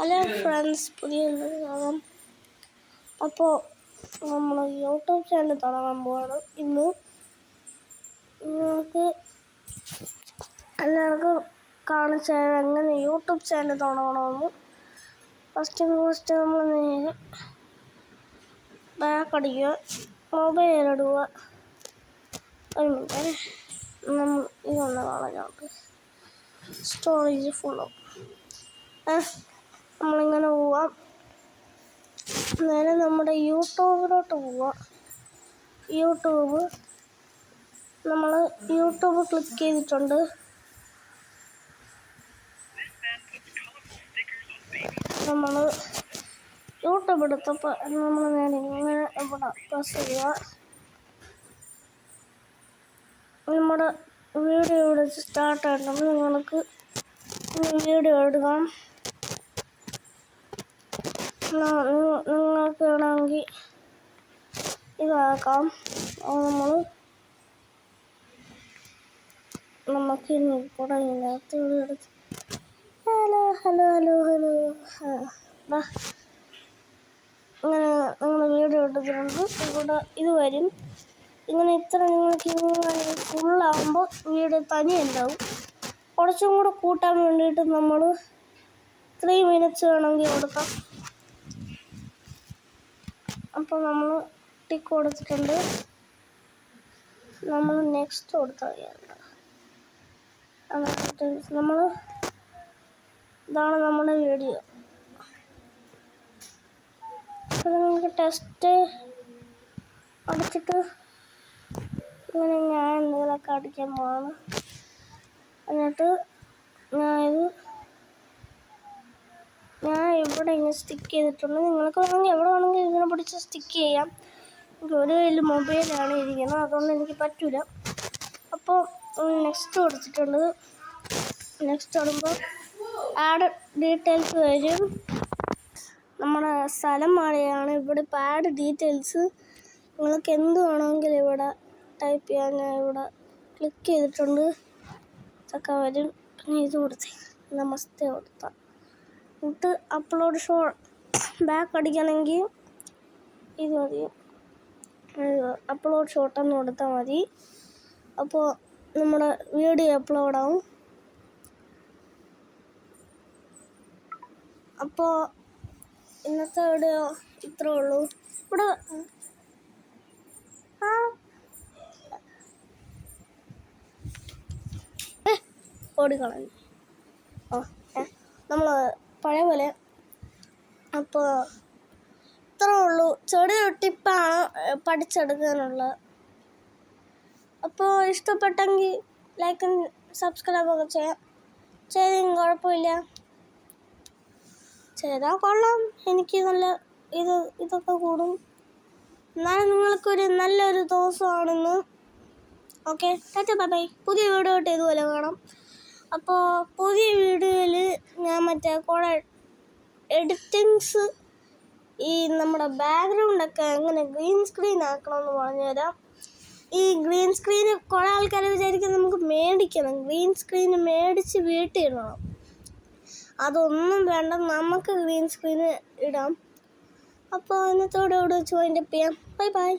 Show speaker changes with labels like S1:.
S1: Hello friends, പുതിയ അപ്പോൾ നമ്മൾ യൂട്യൂബ് ചാനൽ തുടങ്ങാൻ പോവാണ്. ഇന്ന് നിങ്ങൾക്ക് എല്ലാവർക്കും കാണിച്ചു തരാം എങ്ങനെ യൂട്യൂബ് ചാനൽ തുടങ്ങണമെന്ന്. ഫസ്റ്റ് നമ്മൾ നേരെ ബാക്ക് അടിക്കുക, മൊബൈൽ ഇടുക. ഒരു മിനിറ്റ്, നമ്മൾ ഇതൊന്ന് കളഞ്ഞാൽ സ്റ്റോറേജ് ഫുള്ളാവും. നമ്മളിങ്ങനെ പോവാം, നേരെ നമ്മുടെ യൂട്യൂബിലോട്ട് പോവാം. നമ്മൾ യൂട്യൂബ് ക്ലിക്ക് ചെയ്തിട്ടുണ്ട്. നമ്മൾ യൂട്യൂബ് എടുത്തപ്പോൾ നമ്മൾ നേരെ ഇങ്ങനെ ഇവിടെ പ്രസ് ചെയ്യുക. നമ്മുടെ വീഡിയോ ഇവിടെ സ്റ്റാർട്ടായിട്ടുണ്ട്. നിങ്ങൾക്ക് വീഡിയോ എടുക്കാം. നിങ്ങൾക്ക് വേണമെങ്കിൽ ഇതാക്കാം. നമുക്ക് ഇനി കൂടെ ഇതിനകത്ത് എടുത്ത് ഹലോ ഇങ്ങനെ നിങ്ങൾ വീഡിയോ എടുത്തിട്ടുണ്ട്. ഇവിടെ ഇത് വരും. ഇങ്ങനെ ഇത്ര നിങ്ങൾക്ക് ഇങ്ങനെ ഫുള്ളാകുമ്പോൾ വീഡിയോ തനി ഉണ്ടാവും. കുറച്ചും കൂടെ കൂട്ടാൻ വേണ്ടിയിട്ട് നമ്മൾ 3 minutes വേണമെങ്കിൽ കൊടുക്കാം. അപ്പോൾ നമ്മൾ ടിക്ക് കൊടുത്തിട്ടുണ്ട്. നമ്മൾ നെക്സ്റ്റ് കൊടുത്താൽ നമ്മൾ ഇതാണ് നമ്മുടെ വീഡിയോ. അപ്പോൾ നമുക്ക് ടെസ്റ്റ് അടിച്ചിട്ട് ഇങ്ങനെ ഞാൻ എന്തെങ്കിലുമൊക്കെ അടിക്കാൻ പോവാണ്. എന്നിട്ട് ഞാൻ ഇവിടെ ഇങ്ങനെ സ്റ്റിക്ക് ചെയ്തിട്ടുണ്ട്. നിങ്ങൾക്ക് വേണമെങ്കിൽ എവിടെ വേണമെങ്കിൽ ഇതിനെ പിടിച്ച് സ്റ്റിക്ക് ചെയ്യാം. എനിക്ക് ഒരു കയ്യിൽ മൊബൈലാണ് ഇരിക്കുന്നത്, അതുകൊണ്ട് എനിക്ക് പറ്റില്ല. അപ്പോൾ നെക്സ്റ്റ് കൊടുത്തിട്ടുണ്ട്. നെക്സ്റ്റ് ഇടുമ്പോൾ ആഡ് ഡീറ്റെയിൽസ് വരും. നമ്മുടെ സ്ഥലം മാറിയാണ്. ഇവിടെ ഇപ്പോൾ ആഡ് ഡീറ്റെയിൽസ് നിങ്ങൾക്ക് എന്ത് വേണമെങ്കിലും ഇവിടെ ടൈപ്പ് ചെയ്യാൻ ഞാൻ ഇവിടെ ക്ലിക്ക് ചെയ്തിട്ടുണ്ട്. ഇതൊക്കെ വരും. പിന്നെ ഇത് കൊടുത്തേ നമസ്തേ കൊടുത്താൽ എന്നിട്ട് അപ്ലോഡ് ഷോ ബാക്ക് അടിക്കണമെങ്കിൽ ഇത് മതി. അപ്ലോഡ് ഷോട്ടെന്ന് കൊടുത്താൽ മതി. അപ്പോൾ നമ്മുടെ വീഡിയോ അപ്ലോഡാവും. അപ്പോൾ ഇന്നത്തെ വീഡിയോ ഇത്രേ ഉള്ളൂ. ഇവിടെ ഓടിക്കളഞ്ഞു. നമ്മൾ പഴയ പോലെ. അപ്പോൾ ഇത്രേ ഉള്ളൂ. ചെറിയൊരു ടിപ്പാണ് പഠിച്ചെടുക്കാനുള്ളത്. അപ്പോൾ ഇഷ്ടപ്പെട്ടെങ്കിൽ ലൈക്കും സബ്സ്ക്രൈബൊക്കെ ചെയ്യാം. ചെയ്തെങ്കിൽ കുഴപ്പമില്ല, ചെയ്താൽ കൊള്ളാം. എനിക്ക് നല്ല ഇതൊക്കെ കൂടും. എന്നാലും നിങ്ങൾക്കൊരു നല്ലൊരു ദിവസമാണെന്ന്. Okay, tata bye bye. പുതിയ വീഡിയോ ആയിട്ട് ഇതുപോലെ കാണാം. അപ്പോൾ പുതിയ വീഡിയോയിൽ ഞാൻ കുറേ എഡിറ്റിങ്സ്, ഈ നമ്മുടെ ബാക്ക്ഗ്രൗണ്ടൊക്കെ എങ്ങനെ ഗ്രീൻ സ്ക്രീൻ ആക്കണമെന്ന് പറഞ്ഞുതരാം. ഈ ഗ്രീൻ സ്ക്രീന് കുറേ ആൾക്കാർ വിചാരിക്കും നമുക്ക് മേടിക്കണം. ഗ്രീൻ സ്ക്രീന് മേടിച്ച് വീട്ടിൽ ഇടണം. അതൊന്നും വേണ്ട, നമുക്ക് ഗ്രീൻ സ്ക്രീന് ഇടാം. അപ്പോൾ ഇന്നത്തോടെ ഇവിടെ വെച്ച് വൈൻഡപ്പ് ചെയ്യാം. Bye bye.